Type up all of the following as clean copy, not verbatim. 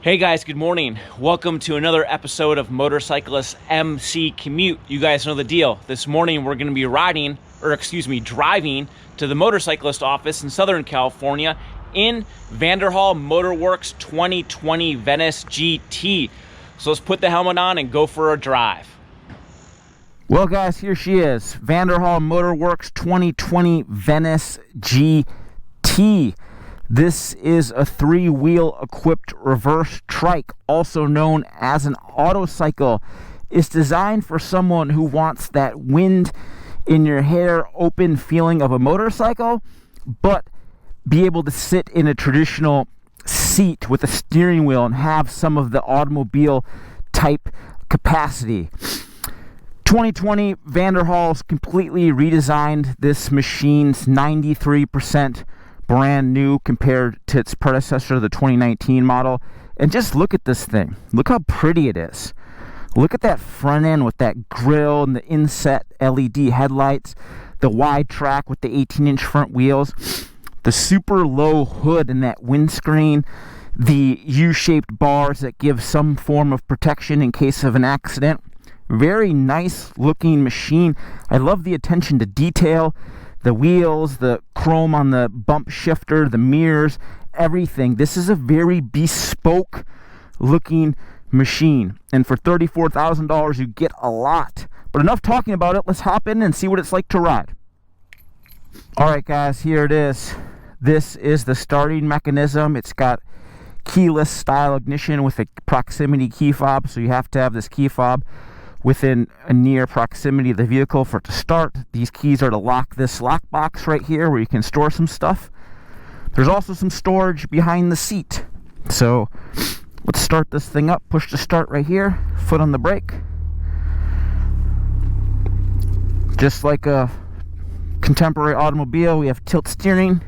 Hey guys, good morning. Welcome to another episode of Motorcyclist MC Commute. You guys know the deal. This morning we're going to be driving to the motorcyclist office in Southern California in Vanderhall Motorworks 2020 Venice GT. So let's put the helmet on and go for a drive. Well guys, here she is, Vanderhall Motorworks 2020 Venice GT. This is a three-wheel equipped reverse trike, also known as an autocycle. It's designed for someone who wants that wind in your hair open feeling of a motorcycle, but be able to sit in a traditional seat with a steering wheel and have some of the automobile type capacity. 2020 Vanderhall's completely redesigned this machine's 93% brand new compared to its predecessor, the 2019 model. And just look at this thing. Look how pretty it is. Look at that front end with that grille and the inset LED headlights, the wide track with the 18-inch front wheels, the super low hood and that windscreen, the U-shaped bars that give some form of protection in case of an accident. Very nice looking machine. I love the attention to detail. The wheels, the chrome on the bump shifter, the mirrors, everything. This is a very bespoke looking machine. And for $34,000, you get a lot. But enough talking about it. Let's hop in and see what it's like to ride. All right, guys, here it is. This is the starting mechanism. It's got keyless style ignition with a proximity key fob. So you have to have this key fob within a near proximity of the vehicle for it to start. These keys are to lock this lockbox right here where you can store some stuff. There's also some storage behind the seat. So let's start this thing up. Push to start right here. Foot on the brake. Just like a contemporary automobile, we have tilt steering.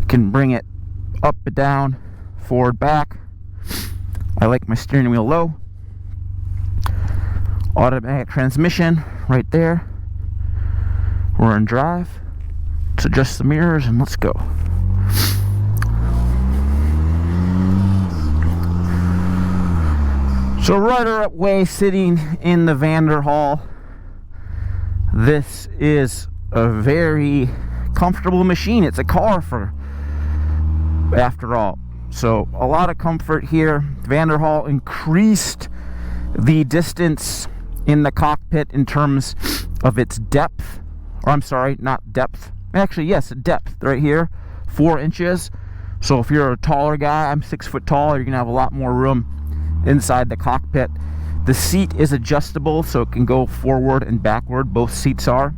You can bring it up and down, forward, back. I like my steering wheel low. Automatic transmission right there. We're in drive. Let's adjust the mirrors and let's go. So right away, sitting in the Vanderhall, this is a very comfortable machine. It's a car after all. So a lot of comfort here. Vanderhall increased the distance in the cockpit in terms of its depth, or I'm sorry, not depth, actually yes, depth right here, 4 inches. So if you're a taller guy, I'm 6 foot tall, you're gonna have a lot more room inside the cockpit. The seat is adjustable, so it can go forward and backward. Both seats are.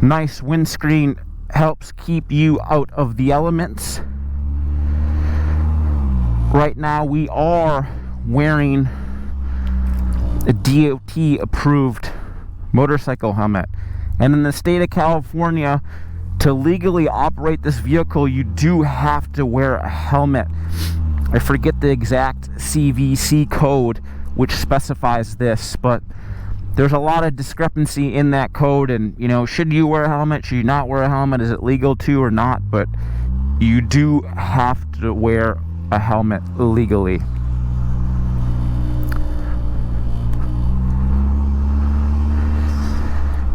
Nice windscreen helps keep you out of the elements. Right now we are wearing a DOT approved motorcycle helmet, and in the state of California, to legally operate this vehicle, you do have to wear a helmet. I forget the exact CVC code which specifies this, but there's a lot of discrepancy in that code. And you know, should you wear a helmet, should you not wear a helmet, is it legal to or not? But you do have to wear a helmet legally.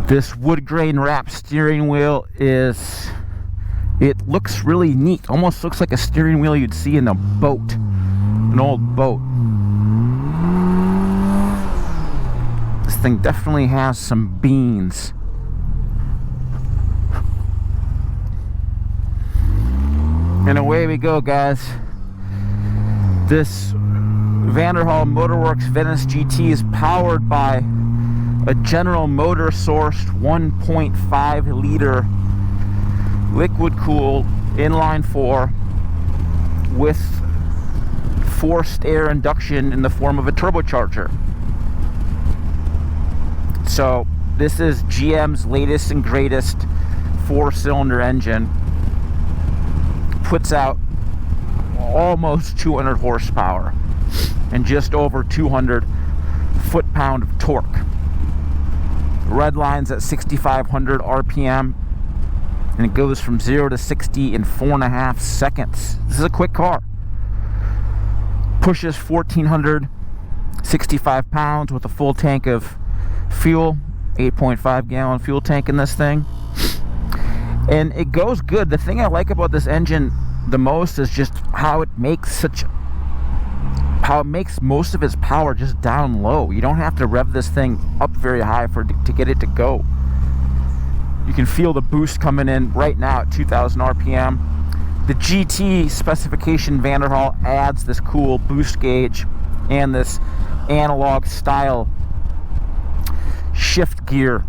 This wood grain wrapped steering wheel it looks really neat. Almost looks like a steering wheel you'd see in a boat, an old boat. This thing definitely has some beans. And away we go, guys. This Vanderhall Motorworks Venice GT is powered by a General Motors sourced 1.5 liter liquid cooled inline-four with forced air induction in the form of a turbocharger. So this is GM's latest and greatest 4-cylinder engine. Puts out almost 200 horsepower and just over 200 foot-pound of torque. Red lines at 6,500 RPM. and it goes from 0 to 60 in 4.5 seconds. This is a quick car. Pushes 1,465 pounds with a full tank of fuel, 8.5 gallon fuel tank in this thing, and it goes good. The thing I like about this engine the most is just how it makes most of its power just down low. You don't have to rev this thing up very high to get it to go. You can feel the boost coming in right now at 2,000 RPM. The GT specification Vanderhall adds this cool boost gauge and this analog style shift gear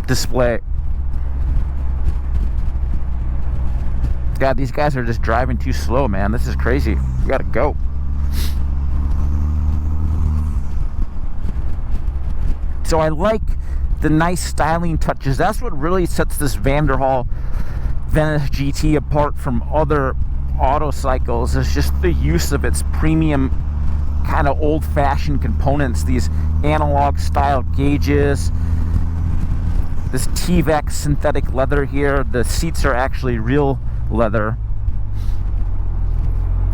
display. God, these guys are just driving too slow, man. This is crazy. We gotta go. So I like the nice styling touches. That's what really sets this Vanderhall Venice GT apart from other autocycles, is just the use of its premium kind of old-fashioned components. These analog style gauges, this T-Vex synthetic leather here. The seats are actually real leather.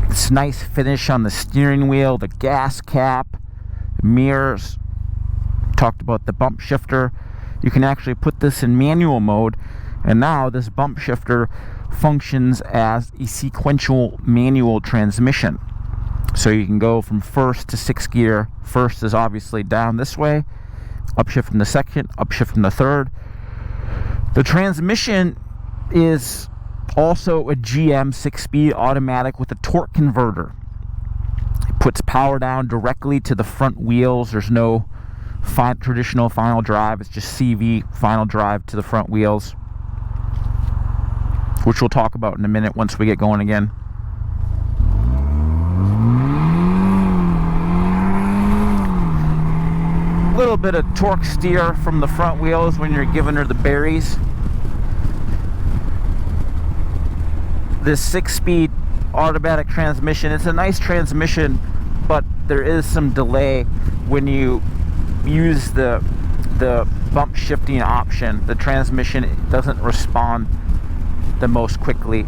This nice finish on the steering wheel, the gas cap, mirrors. Talked about the bump shifter. You can actually put this in manual mode, and now this bump shifter functions as a sequential manual transmission. So you can go from first to sixth gear. First is obviously down this way, upshift in the second, upshift in the third. The transmission is also a GM 6-speed automatic with a torque converter. It puts power down directly to the front wheels. There's no traditional final drive. It's just CV final drive to the front wheels, which we'll talk about in a minute once we get going again. A little bit of torque steer from the front wheels when you're giving her the berries. This 6-speed automatic transmission, it's a nice transmission, but there is some delay when you use the bump shifting option. The transmission doesn't respond the most quickly,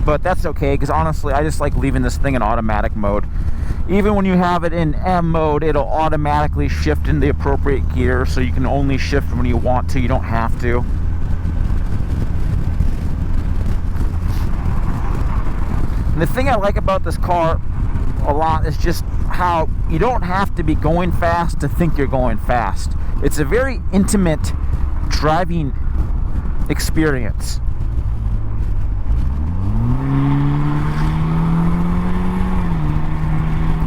but that's okay, because honestly I just like leaving this thing in automatic mode. Even when you have it in M mode, it'll automatically shift in the appropriate gear, so you can only shift when you want to. You don't have to. And the thing I like about this car a lot is just how you don't have to be going fast to think you're going fast. It's a very intimate driving experience.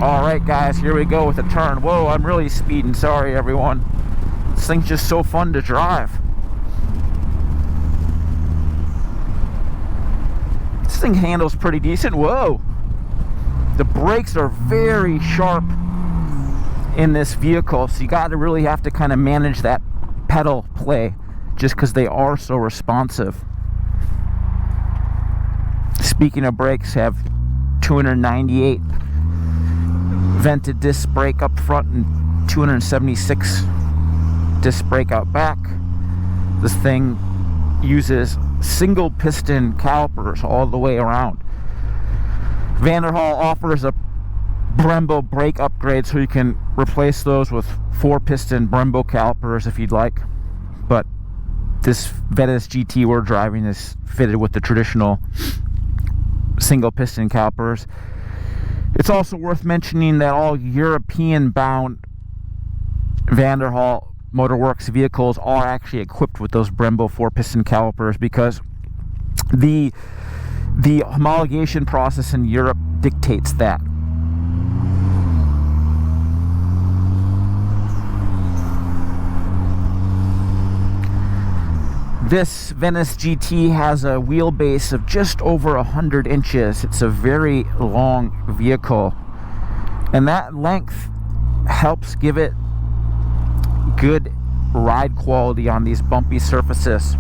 Alright guys, here we go with a turn. Whoa, I'm really speeding, sorry everyone. This thing's just so fun to drive. This thing handles pretty decent. Whoa! The brakes are very sharp in this vehicle, so you gotta really have to kind of manage that pedal play just because they are so responsive. Speaking of brakes, have 298 vented disc brake up front and 276 disc brake out back. This thing uses single piston calipers all the way around. Vanderhall offers a Brembo brake upgrade, so you can replace those with 4-piston Brembo calipers if you'd like. But this Venice GT we're driving is fitted with the traditional single piston calipers. It's also worth mentioning that all European-bound Vanderhall Motorworks vehicles are actually equipped with those Brembo 4-piston calipers, because the homologation process in Europe dictates that. This Venice GT has a wheelbase of just over 100 inches. It's a very long vehicle, and that length helps give it good ride quality on these bumpy surfaces.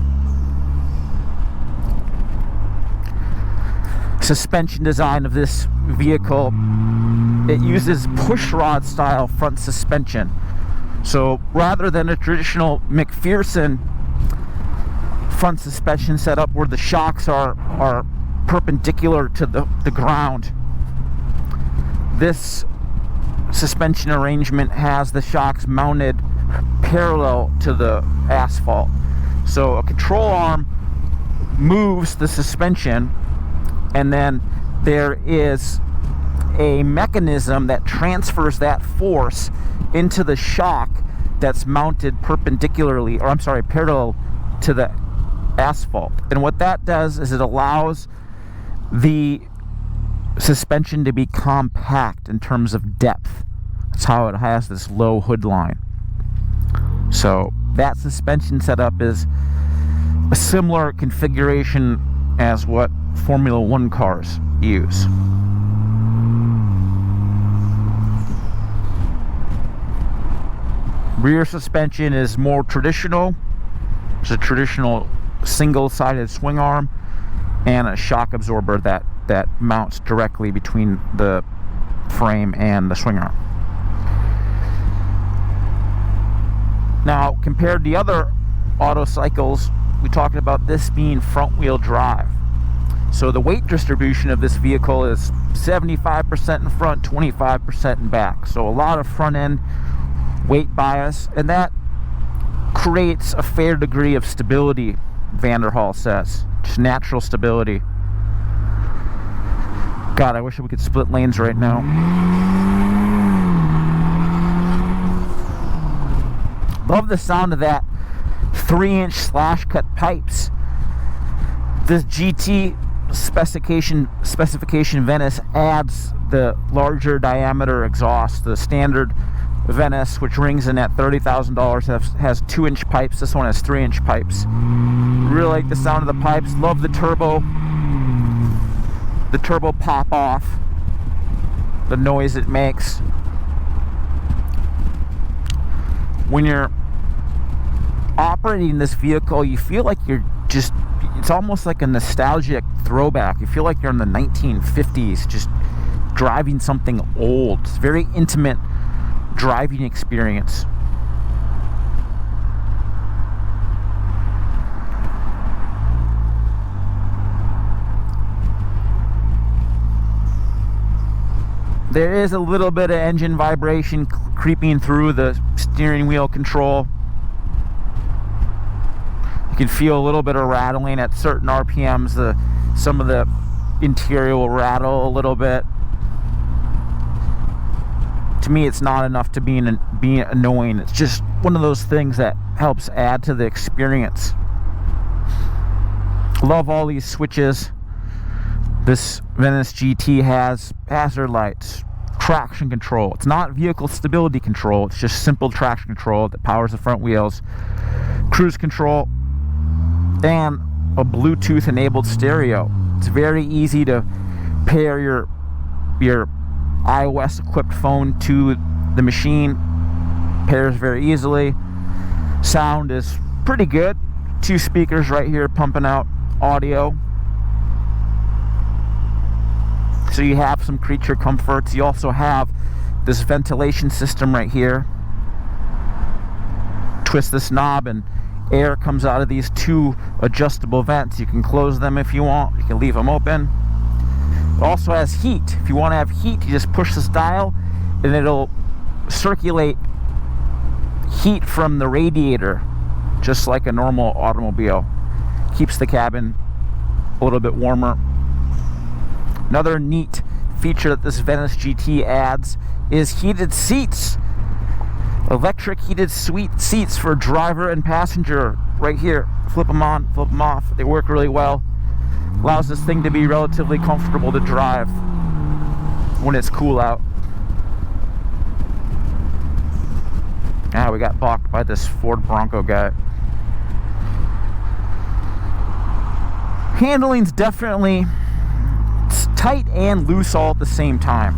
Suspension design of this vehicle, it uses pushrod style front suspension. So rather than a traditional McPherson front suspension setup where the shocks are perpendicular to the ground. This suspension arrangement has the shocks mounted parallel to the asphalt. So a control arm moves the suspension, and then there is a mechanism that transfers that force into the shock that's mounted perpendicularly, or I'm sorry, parallel to the asphalt. And what that does is it allows the suspension to be compact in terms of depth. That's how it has this low hood line. So that suspension setup is a similar configuration as what Formula One cars use. Rear suspension is more traditional. It's a traditional single-sided swing arm and a shock absorber that mounts directly between the frame and the swing arm. Now, compared to the other autocycles, we talked about this being front-wheel drive. So the weight distribution of this vehicle is 75% in front, 25% in back. So a lot of front-end weight bias, and that creates a fair degree of stability, Vanderhall says. Just natural stability. God, I wish we could split lanes right now. Love the sound of that 3-inch slash cut pipes. This GT specification Venice adds the larger diameter exhaust. The standard Venice, which rings in at $30,000, has 2-inch pipes. This one has 3-inch pipes. Really like the sound of the pipes. Love the turbo pop off, the noise it makes. When you're operating this vehicle, you feel like it's almost like a nostalgic throwback. You feel like you're in the 1950s, just driving something old. It's a very intimate driving experience. There is a little bit of engine vibration creeping through the steering wheel control. You can feel a little bit of rattling at certain RPMs. Some of the interior will rattle a little bit. To me, it's not enough to be annoying. It's just one of those things that helps add to the experience. Love all these switches. This Venice GT has hazard lights, traction control. It's not vehicle stability control. It's just simple traction control that powers the front wheels, cruise control, and a Bluetooth enabled stereo. It's very easy to pair your iOS equipped phone to the machine. Pairs very easily. Sound is pretty good. 2 speakers right here pumping out audio. So you have some creature comforts. You also have this ventilation system right here. Twist this knob and air comes out of these 2 adjustable vents. You can close them if you want. You can leave them open. It also has heat. If you want to have heat, you just push this dial and it'll circulate heat from the radiator, just like a normal automobile. Keeps the cabin a little bit warmer. Another neat feature that this Venice GT adds is heated seats. Electric heated seats for driver and passenger right here. Flip them on, flip them off. They work really well. Allows this thing to be relatively comfortable to drive when it's cool out. Ah, we got balked by this Ford Bronco guy. Handling's definitely tight and loose all at the same time.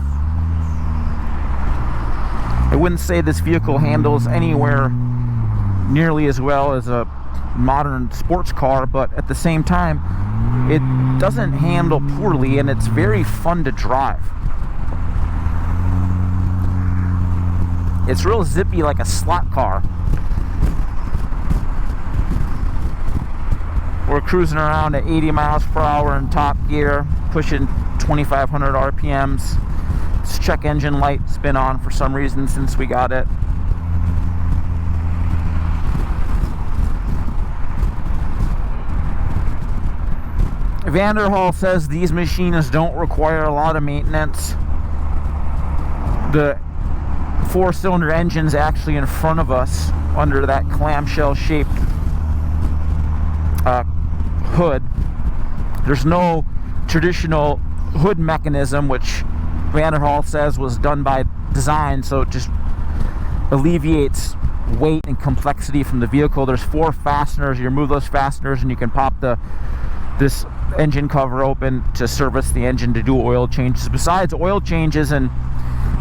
I wouldn't say this vehicle handles anywhere nearly as well as a modern sports car, but at the same time, it doesn't handle poorly and it's very fun to drive. It's real zippy, like a slot car. We're cruising around at 80 miles per hour in top gear, pushing 2,500 RPMs. This check engine light's been on for some reason since we got it. Vanderhall says these machines don't require a lot of maintenance. The 4-cylinder engine's actually in front of us under that clamshell shaped hood. There's no traditional hood mechanism, which Vanderhall says was done by design, so it just alleviates weight and complexity from the vehicle. There's 4 fasteners. You remove those fasteners and you can pop this engine cover open to service the engine, to do oil changes. Besides oil changes and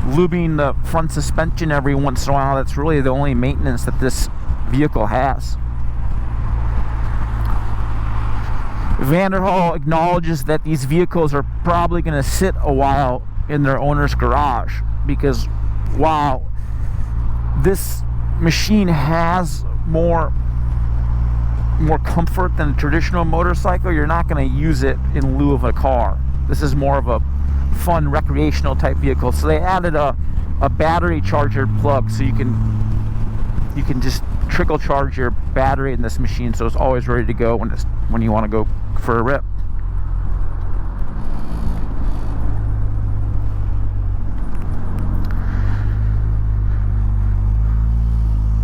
lubing the front suspension every once in a while, that's really the only maintenance that this vehicle has. Vanderhall acknowledges that these vehicles are probably going to sit a while in their owner's garage, because while this machine has more comfort than a traditional motorcycle, you're not going to use it in lieu of a car. This is more of a fun recreational type vehicle. So they added a battery charger plug, so you can just trickle charge your battery in this machine, so it's always ready to go when you want to go for a rip.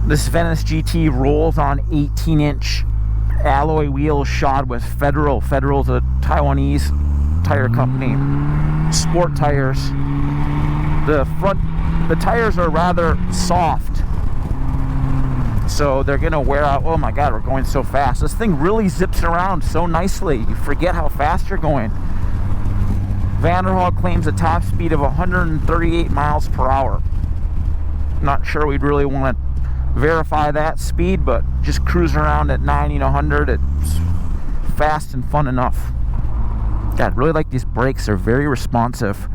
This Venice GT rolls on 18-inch alloy wheels shod with Federal. Federal's a Taiwanese tire company. Sport tires. The tires are rather soft, so they're gonna wear out. Oh my god, we're going so fast. This thing really zips around so nicely, you forget how fast you're going. Vanderhall claims a top speed of 138 miles per hour. Not sure we'd really want to verify that speed, but just cruising around at 90 to 100, it's fast and fun enough. God, really like these brakes. They're very responsive.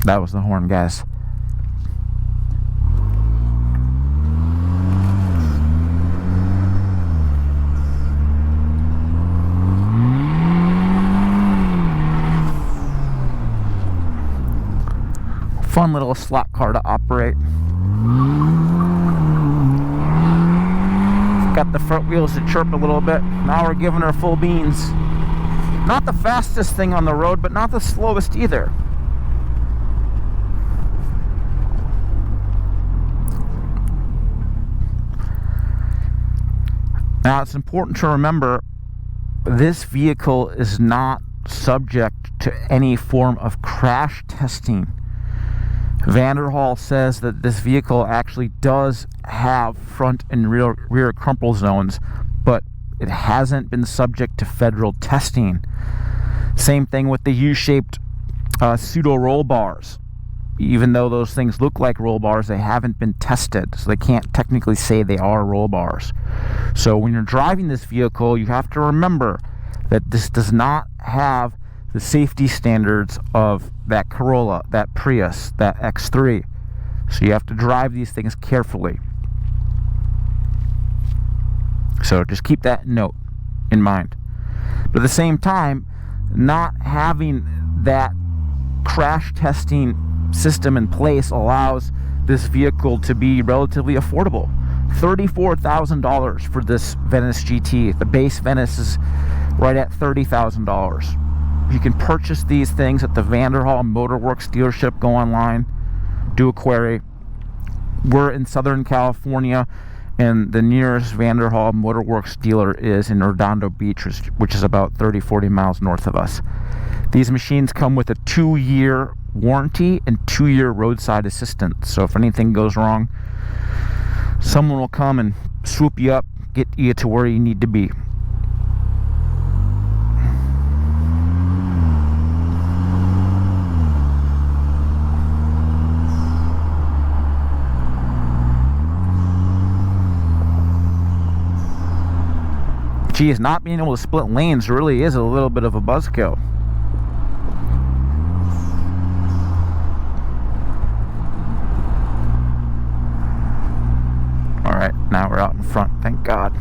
That was the horn, guys. Fun little slot car to operate. Got the front wheels to chirp a little bit. Now we're giving her full beans. Not the fastest thing on the road, but not the slowest either. Now it's important to remember this vehicle is not subject to any form of crash testing. Vanderhall says that this vehicle actually does have front and rear crumple zones, but it hasn't been subject to federal testing. Same thing with the U-shaped pseudo roll bars. Even though those things look like roll bars, they haven't been tested, so they can't technically say they are roll bars. So when you're driving this vehicle, you have to remember that this does not have the safety standards of that Corolla, that Prius, that X3. So you have to drive these things carefully. So just keep that note in mind. But at the same time, not having that crash testing system in place allows this vehicle to be relatively affordable. $34,000 for this Venice GT. The base Venice is right at $30,000. You can purchase these things at the Vanderhall Motorworks dealership. Go online, do a query. We're in Southern California, and the nearest Vanderhall Motorworks dealer is in Redondo Beach, which is about 30-40 miles north of us. These machines come with a 2-year warranty and 2-year roadside assistance. So if anything goes wrong, someone will come and swoop you up, get you to where you need to be. Geez, not being able to split lanes really is a little bit of a buzzkill. out in front, thank God.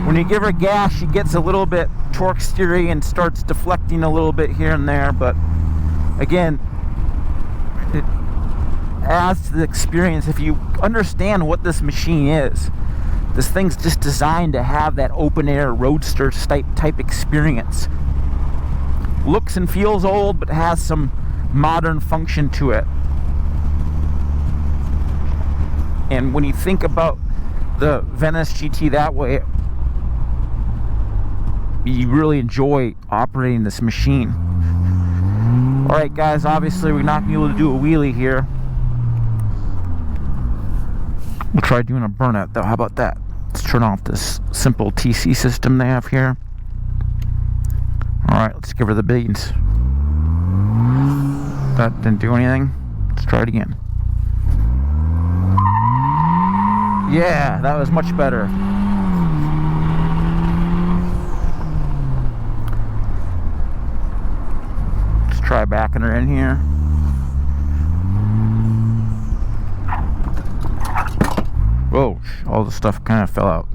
When you give her gas, she gets a little bit torque steery and starts deflecting a little bit here and there, but again, it adds to the experience. If you understand what this machine is, this thing's just designed to have that open air roadster type experience. Looks and feels old, but has some modern function to it. And when you think about the Venice GT that way, you really enjoy operating this machine. Alright guys, obviously we're not going to be able to do a wheelie here. We'll try doing a burnout though. How about that? Let's turn off this simple TC system they have here. Alright, let's give her the beans. That didn't do anything. Let's try it again. Yeah, that was much better. Let's try backing her in here. Whoa, all the stuff kind of fell out.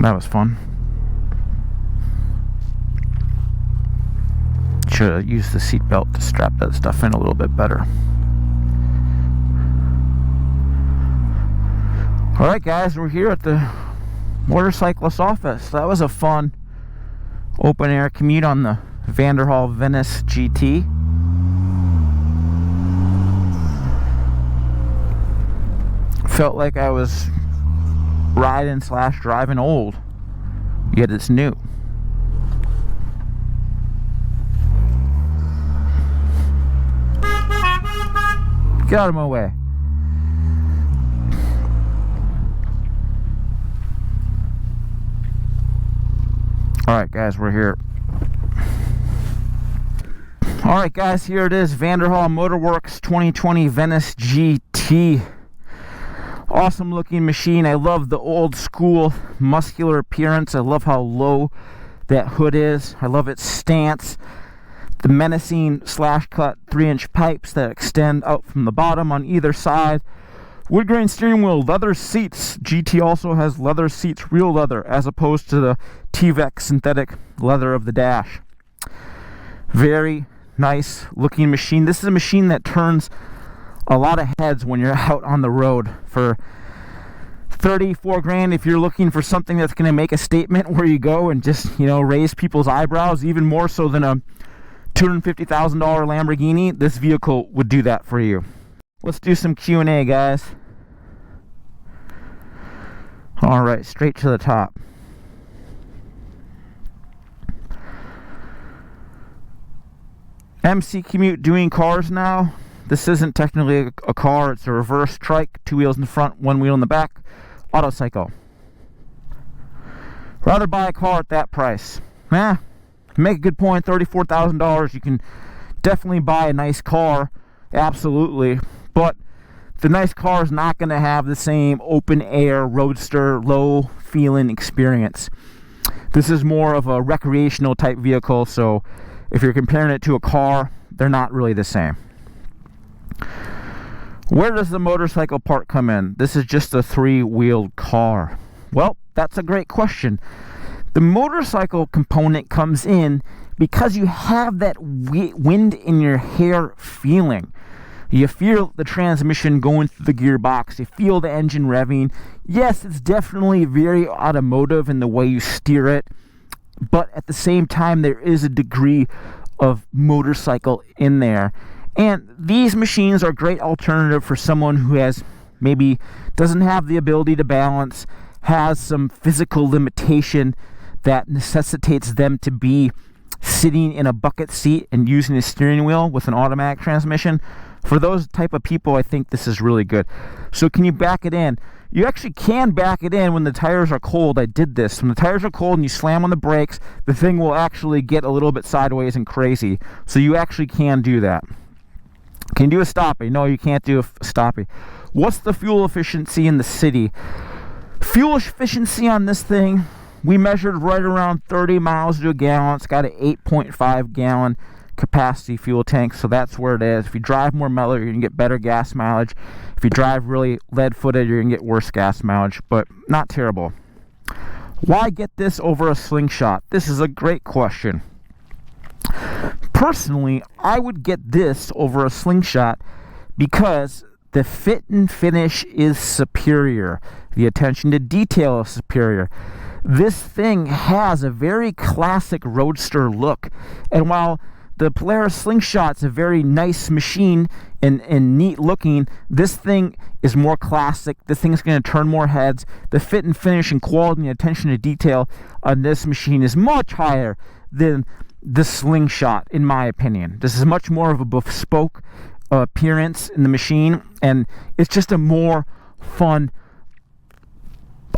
That was fun. Should have used the seatbelt to strap that stuff in a little bit better. Alright guys, we're here at the motorcyclist office. That was a fun open air commute on the Vanderhall Venice GT. Felt like I was riding / driving old, yet it's new. Get out of my way. Alright guys, we're here. Alright guys, here it is, Vanderhall Motorworks 2020 Venice GT. Awesome looking machine. I love the old school muscular appearance. I love how low that hood is. I love its stance. The menacing /cut 3-inch pipes that extend out from the bottom on either side. Wood grain steering wheel, leather seats. GT also has leather seats, real leather, as opposed to the T-Vex synthetic leather of the dash. Very nice looking machine. This is a machine that turns a lot of heads when you're out on the road. For 34 grand, if you're looking for something that's going to make a statement where you go and just, raise people's eyebrows, even more so than a $250,000 Lamborghini, this vehicle would do that for you. Let's do some Q&A, guys. All right, straight to the top. MC Commute doing cars now. This isn't technically a car, it's a reverse trike, 2 wheels in the front, 1 wheel in the back, autocycle. Rather buy a car at that price. Make a good point, $34,000, you can definitely buy a nice car, absolutely, but the nice car is not going to have the same open air, roadster, low feeling experience. This is more of a recreational type vehicle, so if you're comparing it to a car, they're not really the same. Where does the motorcycle part come in? This is just a 3-wheeled car. Well, that's a great question. The motorcycle component comes in because you have that wind in your hair feeling. You feel the transmission going through the gearbox. You feel the engine revving. Yes, it's definitely very automotive in the way you steer it, but at the same time, there is a degree of motorcycle in there. And these machines are a great alternative for someone who has maybe doesn't have the ability to balance, has some physical limitation that necessitates them to be sitting in a bucket seat and using a steering wheel with an automatic transmission. For those type of people, I think this is really good. So can you back it in? You actually can back it in when the tires are cold. I did this. When the tires are cold and you slam on the brakes, the thing will actually get a little bit sideways and crazy. So you actually can do that. Can you do a stoppie? No, you can't do a stoppie. What's the fuel efficiency in the city? Fuel efficiency on this thing, we measured right around 30 miles to a gallon. It's got an 8.5 gallon capacity fuel tank, so that's where it is. If you drive more mellow, you're gonna get better gas mileage. If you drive really lead-footed, you're gonna get worse gas mileage, but not terrible. Why get this over a slingshot? This is a great question. Personally, I would get this over a slingshot because the fit and finish is superior. The attention to detail is superior. This thing has a very classic roadster look, and while the Polaris Slingshot's a very nice machine and neat looking, this thing is more classic. This thing's going to turn more heads. The fit and finish and quality and attention to detail on this machine is much higher than the Slingshot, in my opinion. This is much more of a bespoke appearance in the machine, and it's just a more fun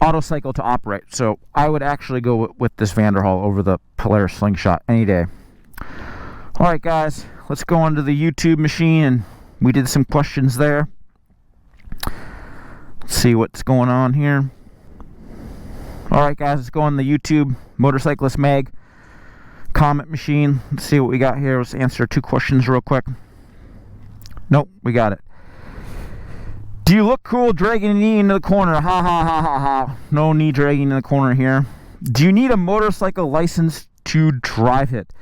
autocycle to operate. So I would actually go with this Vanderhall over the Polaris Slingshot any day. Alright guys, let's go on to the YouTube machine, and we did some questions there. Let's see what's going on here. Alright guys, let's go on the YouTube Motorcyclist Mag comment machine. Let's see what we got here. Let's answer 2 questions real quick. Nope, we got it. Do you look cool dragging a knee into the corner? Ha ha ha ha ha. No knee dragging in the corner here. Do you need a motorcycle license to drive it?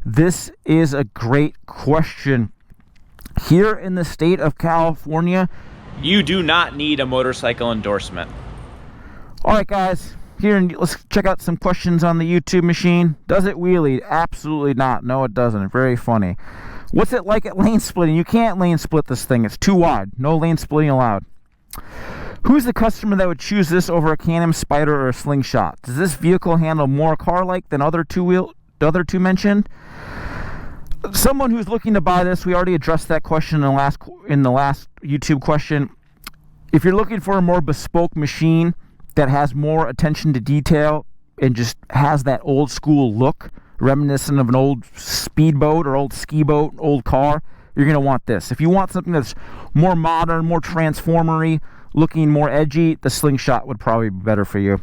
This is a great question. Here in the state of California, you do not need a motorcycle endorsement. Alright guys, let's check out some questions on the YouTube machine. Does it wheelie? Absolutely not. No, it doesn't. Very funny. What's it like at lane splitting? You can't lane split this thing. It's too wide. No lane splitting allowed. Who's the customer that would choose this over a Can-Am Spyder or a Slingshot? Does this vehicle handle more car-like than the other two mentioned? Someone who's looking to buy this, we already addressed that question in the last YouTube question. If you're looking for a more bespoke machine that has more attention to detail and just has that old school look, reminiscent of an old speedboat or old ski boat, old car, you're going to want this. If you want something that's more modern, more transformery, looking more edgy, the Slingshot would probably be better for you.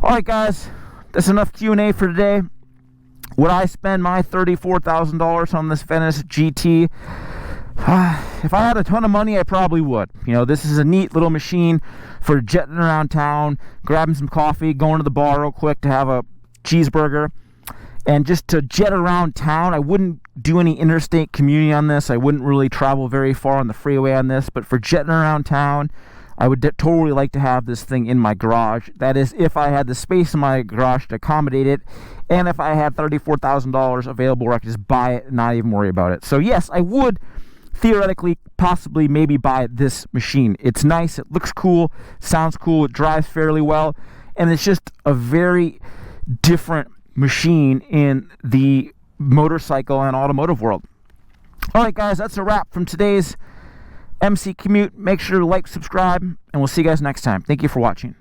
Alright guys, that's enough Q&A for today. Would I spend my $34,000 on this Venice GT? If I had a ton of money, I probably would. You know, this is a neat little machine for jetting around town, grabbing some coffee, going to the bar real quick to have a cheeseburger, and just to jet around town. I wouldn't do any interstate commuting on this. I wouldn't really travel very far on the freeway on this, but for jetting around town, I would totally like to have this thing in my garage. That is, if I had the space in my garage to accommodate it, and if I had $34,000 available where I could just buy it and not even worry about it. So yes, I would theoretically, possibly, maybe buy this machine. It's nice, it looks cool, sounds cool, it drives fairly well, and it's just a very different machine in the motorcycle and automotive world. Alright guys, that's a wrap from today's MC Commute. Make sure to like, subscribe, and we'll see you guys next time. Thank you for watching.